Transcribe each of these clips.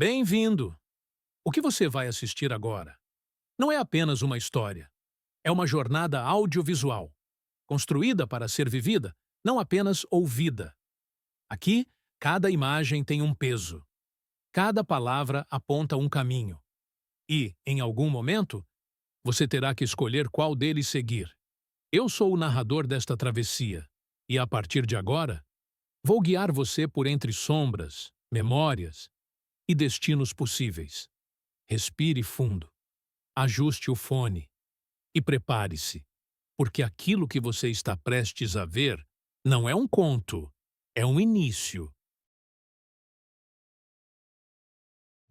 Bem-vindo! O que você vai assistir agora não é apenas uma história, é uma jornada audiovisual, construída para ser vivida, não apenas ouvida. Aqui, cada imagem tem um peso, cada palavra aponta um caminho. E, em algum momento, você terá que escolher qual deles seguir. Eu sou o narrador desta travessia, e a partir de agora, vou guiar você por entre sombras, memórias e destinos possíveis. Respire fundo, ajuste o fone e prepare-se, porque aquilo que você está prestes a ver não é um conto, é um início.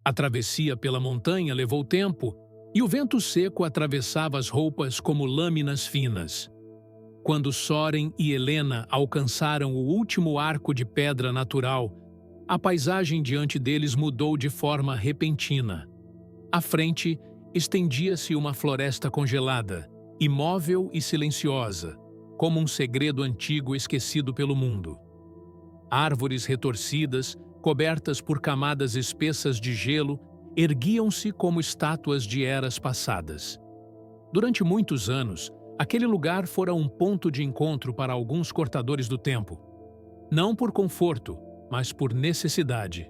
A travessia pela montanha levou tempo e o vento seco atravessava as roupas como lâminas finas. Quando Soren e Helena alcançaram o último arco de pedra natural, a paisagem diante deles mudou de forma repentina. À frente, estendia-se uma floresta congelada, imóvel e silenciosa, como um segredo antigo esquecido pelo mundo. Árvores retorcidas, cobertas por camadas espessas de gelo, erguiam-se como estátuas de eras passadas. Durante muitos anos, aquele lugar fora um ponto de encontro para alguns cortadores do tempo. Não por conforto, mas por necessidade.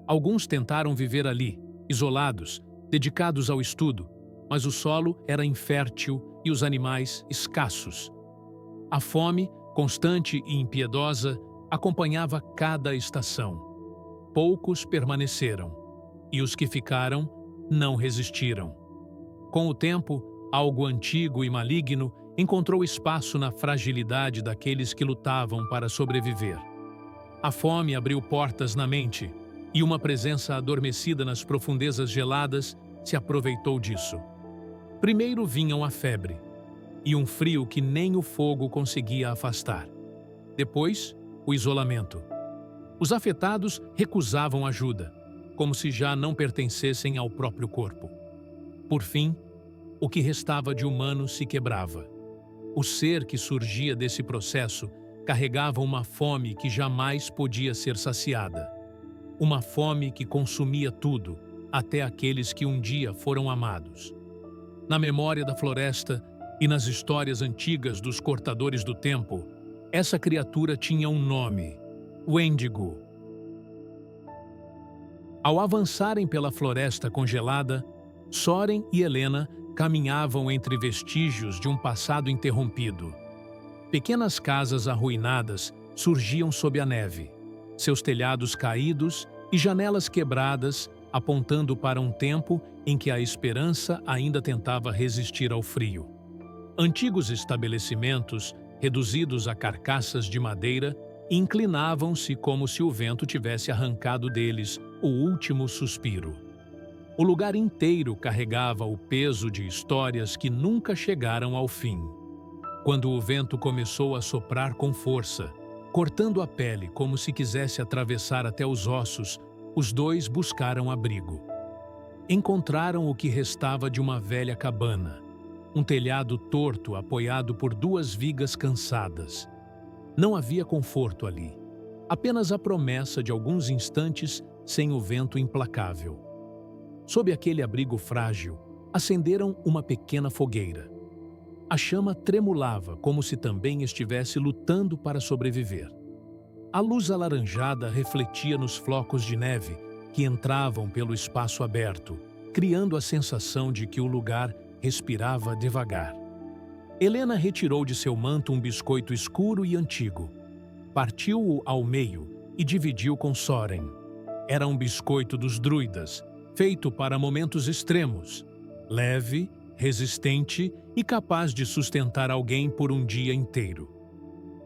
Alguns tentaram viver ali, isolados, dedicados ao estudo, mas o solo era infértil e os animais escassos. A fome, constante e impiedosa, acompanhava cada estação. Poucos permaneceram, e os que ficaram não resistiram. Com o tempo, algo antigo e maligno encontrou espaço na fragilidade daqueles que lutavam para sobreviver. A fome abriu portas na mente, e uma presença adormecida nas profundezas geladas se aproveitou disso. Primeiro vinham a febre, e um frio que nem o fogo conseguia afastar. Depois, o isolamento. Os afetados recusavam ajuda, como se já não pertencessem ao próprio corpo. Por fim, o que restava de humano se quebrava. O ser que surgia desse processo carregava uma fome que jamais podia ser saciada. Uma fome que consumia tudo, até aqueles que um dia foram amados. Na memória da floresta e nas histórias antigas dos cortadores do tempo, essa criatura tinha um nome: Wendigo. Ao avançarem pela floresta congelada, Soren e Helena caminhavam entre vestígios de um passado interrompido. Pequenas casas arruinadas surgiam sob a neve, seus telhados caídos e janelas quebradas, apontando para um tempo em que a esperança ainda tentava resistir ao frio. Antigos estabelecimentos, reduzidos a carcaças de madeira, inclinavam-se como se o vento tivesse arrancado deles o último suspiro. O lugar inteiro carregava o peso de histórias que nunca chegaram ao fim. Quando o vento começou a soprar com força, cortando a pele como se quisesse atravessar até os ossos, os dois buscaram abrigo. Encontraram o que restava de uma velha cabana, um telhado torto apoiado por duas vigas cansadas. Não havia conforto ali, apenas a promessa de alguns instantes sem o vento implacável. Sob aquele abrigo frágil, acenderam uma pequena fogueira. A chama tremulava como se também estivesse lutando para sobreviver. A luz alaranjada refletia nos flocos de neve que entravam pelo espaço aberto, criando a sensação de que o lugar respirava devagar. Helena retirou de seu manto um biscoito escuro e antigo. Partiu-o ao meio e dividiu com Soren. Era um biscoito dos druidas, feito para momentos extremos, leve, resistente e capaz de sustentar alguém por um dia inteiro.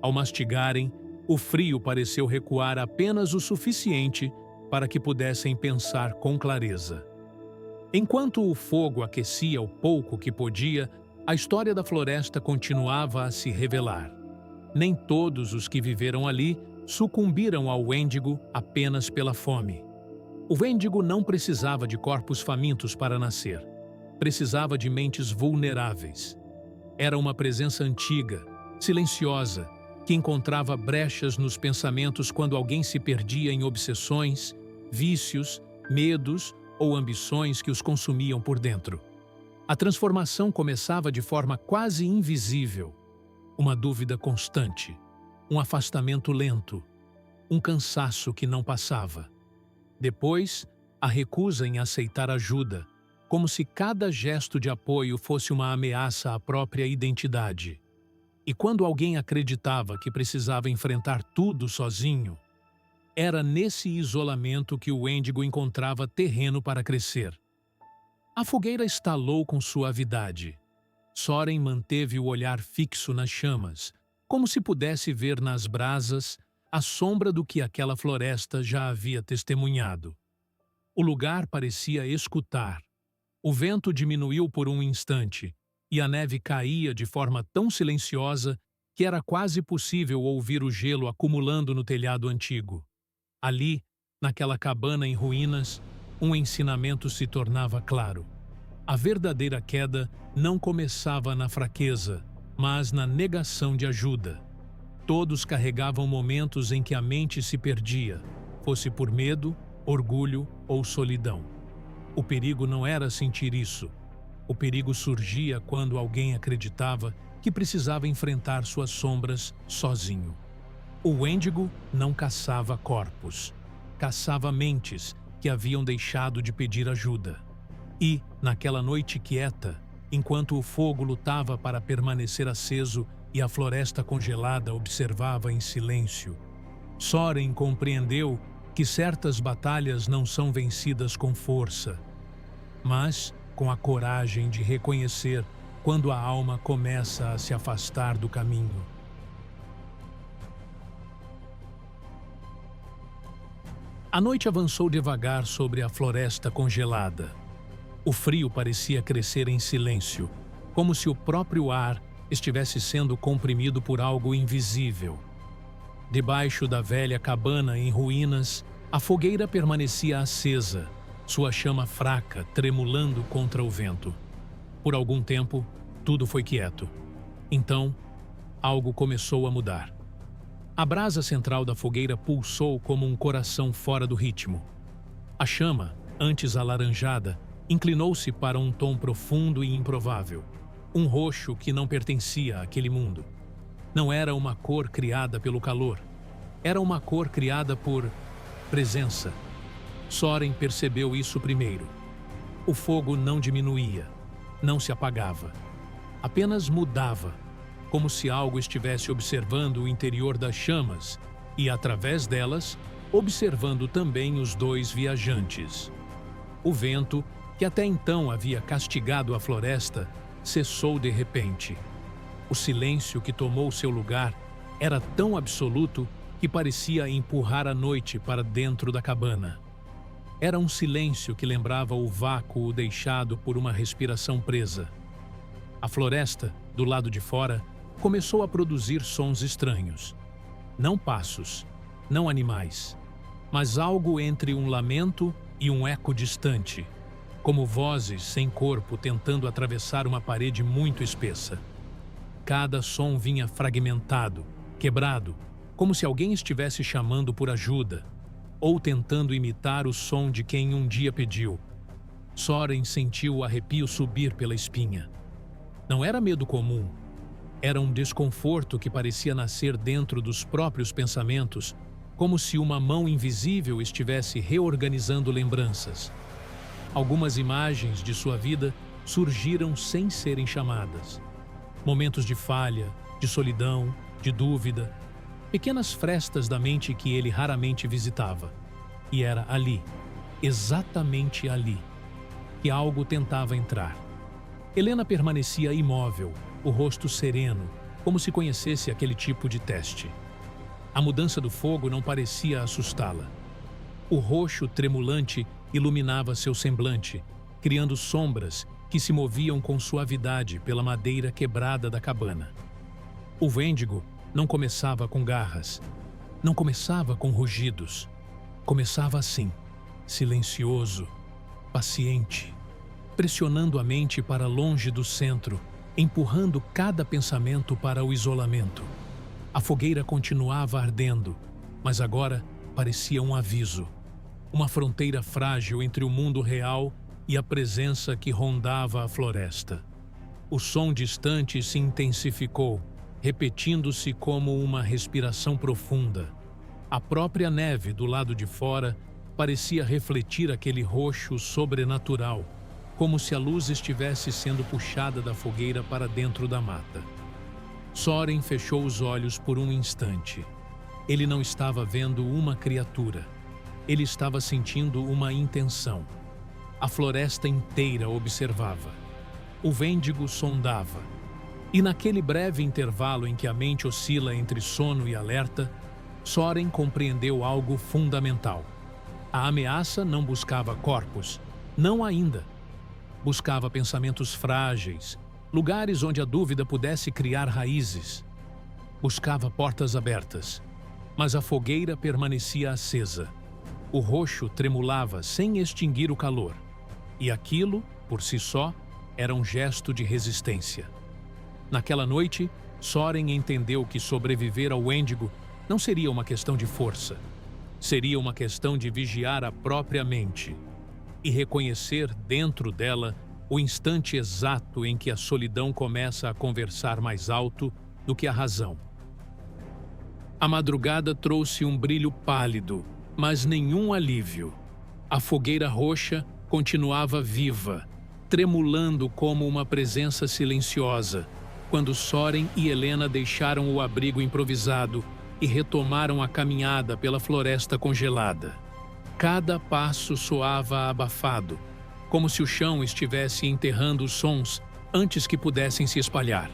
Ao mastigarem, o frio pareceu recuar apenas o suficiente para que pudessem pensar com clareza. Enquanto o fogo aquecia o pouco que podia, a história da floresta continuava a se revelar. Nem todos os que viveram ali sucumbiram ao Wendigo apenas pela fome. O Wendigo não precisava de corpos famintos para nascer. Precisava de mentes vulneráveis. Era uma presença antiga, silenciosa, que encontrava brechas nos pensamentos quando alguém se perdia em obsessões, vícios, medos ou ambições que os consumiam por dentro. A transformação começava de forma quase invisível. Uma dúvida constante, um afastamento lento, um cansaço que não passava. Depois, a recusa em aceitar ajuda, como se cada gesto de apoio fosse uma ameaça à própria identidade. E quando alguém acreditava que precisava enfrentar tudo sozinho, era nesse isolamento que o Wendigo encontrava terreno para crescer. A fogueira estalou com suavidade. Soren manteve o olhar fixo nas chamas, como se pudesse ver nas brasas a sombra do que aquela floresta já havia testemunhado. O lugar parecia escutar. O vento diminuiu por um instante, e a neve caía de forma tão silenciosa que era quase possível ouvir o gelo acumulando no telhado antigo. Ali, naquela cabana em ruínas, um ensinamento se tornava claro. A verdadeira queda não começava na fraqueza, mas na negação de ajuda. Todos carregavam momentos em que a mente se perdia, fosse por medo, orgulho ou solidão. O perigo não era sentir isso. O perigo surgia quando alguém acreditava que precisava enfrentar suas sombras sozinho. O Wendigo não caçava corpos, caçava mentes que haviam deixado de pedir ajuda. E, naquela noite quieta, enquanto o fogo lutava para permanecer aceso e a floresta congelada observava em silêncio, Soren compreendeu que certas batalhas não são vencidas com força, mas com a coragem de reconhecer quando a alma começa a se afastar do caminho. A noite avançou devagar sobre a floresta congelada. O frio parecia crescer em silêncio, como se o próprio ar estivesse sendo comprimido por algo invisível. Debaixo da velha cabana em ruínas, a fogueira permanecia acesa, sua chama fraca tremulando contra o vento. Por algum tempo, tudo foi quieto. Então, algo começou a mudar. A brasa central da fogueira pulsou como um coração fora do ritmo. A chama, antes alaranjada, inclinou-se para um tom profundo e improvável. Um roxo que não pertencia àquele mundo. Não era uma cor criada pelo calor. Era uma cor criada por presença. Soren percebeu isso primeiro. O fogo não diminuía, não se apagava. Apenas mudava, como se algo estivesse observando o interior das chamas e, através delas, observando também os dois viajantes. O vento, que até então havia castigado a floresta, cessou de repente. O silêncio que tomou seu lugar era tão absoluto que parecia empurrar a noite para dentro da cabana. Era um silêncio que lembrava o vácuo deixado por uma respiração presa. A floresta, do lado de fora, começou a produzir sons estranhos. Não passos, não animais, mas algo entre um lamento e um eco distante, como vozes sem corpo tentando atravessar uma parede muito espessa. Cada som vinha fragmentado, quebrado, como se alguém estivesse chamando por ajuda, ou tentando imitar o som de quem um dia pediu. Soren sentiu o arrepio subir pela espinha. Não era medo comum. Era um desconforto que parecia nascer dentro dos próprios pensamentos, como se uma mão invisível estivesse reorganizando lembranças. Algumas imagens de sua vida surgiram sem serem chamadas. Momentos de falha, de solidão, de dúvida, pequenas frestas da mente que ele raramente visitava. E era ali, exatamente ali, que algo tentava entrar. Helena permanecia imóvel, o rosto sereno, como se conhecesse aquele tipo de teste. A mudança do fogo não parecia assustá-la. O roxo tremulante iluminava seu semblante, criando sombras que se moviam com suavidade pela madeira quebrada da cabana. O Wendigo não começava com garras, não começava com rugidos. Começava assim, silencioso, paciente, pressionando a mente para longe do centro, empurrando cada pensamento para o isolamento. A fogueira continuava ardendo, mas agora parecia um aviso. uma fronteira frágil entre o mundo real e a presença que rondava a floresta. O som distante se intensificou, repetindo-se como uma respiração profunda. A própria neve do lado de fora parecia refletir aquele roxo sobrenatural, como se a luz estivesse sendo puxada da fogueira para dentro da mata. Soren fechou os olhos por um instante. Ele não estava vendo uma criatura. Ele estava sentindo uma intenção. A floresta inteira observava. O Vêndigo sondava. E naquele breve intervalo em que a mente oscila entre sono e alerta, Soren compreendeu algo fundamental. A ameaça não buscava corpos, não ainda. Buscava pensamentos frágeis, lugares onde a dúvida pudesse criar raízes. Buscava portas abertas, mas a fogueira permanecia acesa. O roxo tremulava sem extinguir o calor, e aquilo, por si só, era um gesto de resistência. Naquela noite, Soren entendeu que sobreviver ao Wendigo não seria uma questão de força. Seria uma questão de vigiar a própria mente e reconhecer dentro dela o instante exato em que a solidão começa a conversar mais alto do que a razão. A madrugada trouxe um brilho pálido, mas nenhum alívio. A fogueira roxa continuava viva, tremulando como uma presença silenciosa, quando Soren e Helena deixaram o abrigo improvisado e retomaram a caminhada pela floresta congelada. Cada passo soava abafado, como se o chão estivesse enterrando os sons antes que pudessem se espalhar.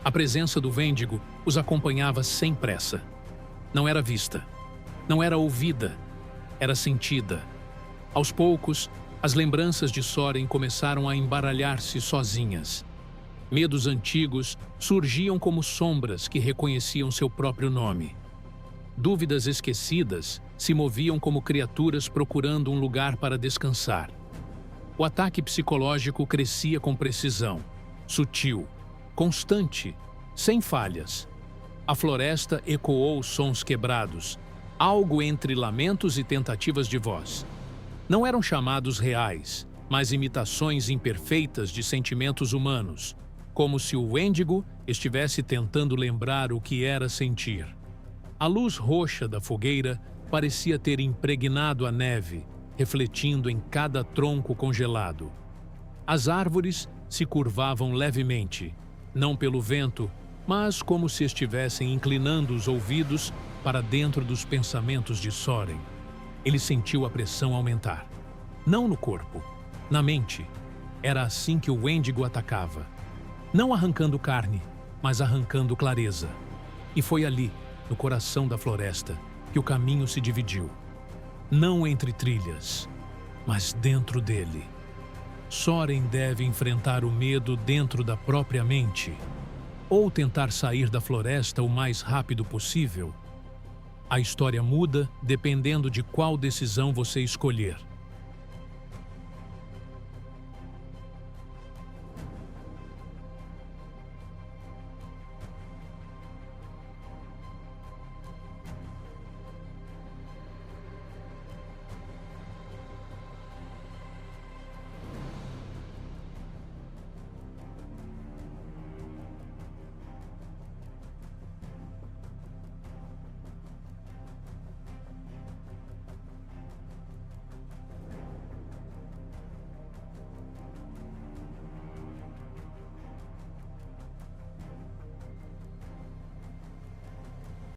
A presença do Vêndigo os acompanhava sem pressa. Não era vista, não era ouvida, era sentida. Aos poucos, as lembranças de Soren começaram a embaralhar-se sozinhas. Medos antigos surgiam como sombras que reconheciam seu próprio nome. Dúvidas esquecidas se moviam como criaturas procurando um lugar para descansar. O ataque psicológico crescia com precisão, sutil, constante, sem falhas. A floresta ecoou sons quebrados, algo entre lamentos e tentativas de voz. Não eram chamados reais, mas imitações imperfeitas de sentimentos humanos, como se o Wendigo estivesse tentando lembrar o que era sentir. A luz roxa da fogueira parecia ter impregnado a neve, refletindo em cada tronco congelado. As árvores se curvavam levemente, não pelo vento, mas como se estivessem inclinando os ouvidos para dentro dos pensamentos de Soren. Ele sentiu a pressão aumentar. Não no corpo, na mente. Era assim que o Wendigo atacava. Não arrancando carne, mas arrancando clareza. E foi ali, no coração da floresta, que o caminho se dividiu. Não entre trilhas, mas dentro dele. Soren deve enfrentar o medo dentro da própria mente, ou tentar sair da floresta o mais rápido possível. A história muda dependendo de qual decisão você escolher.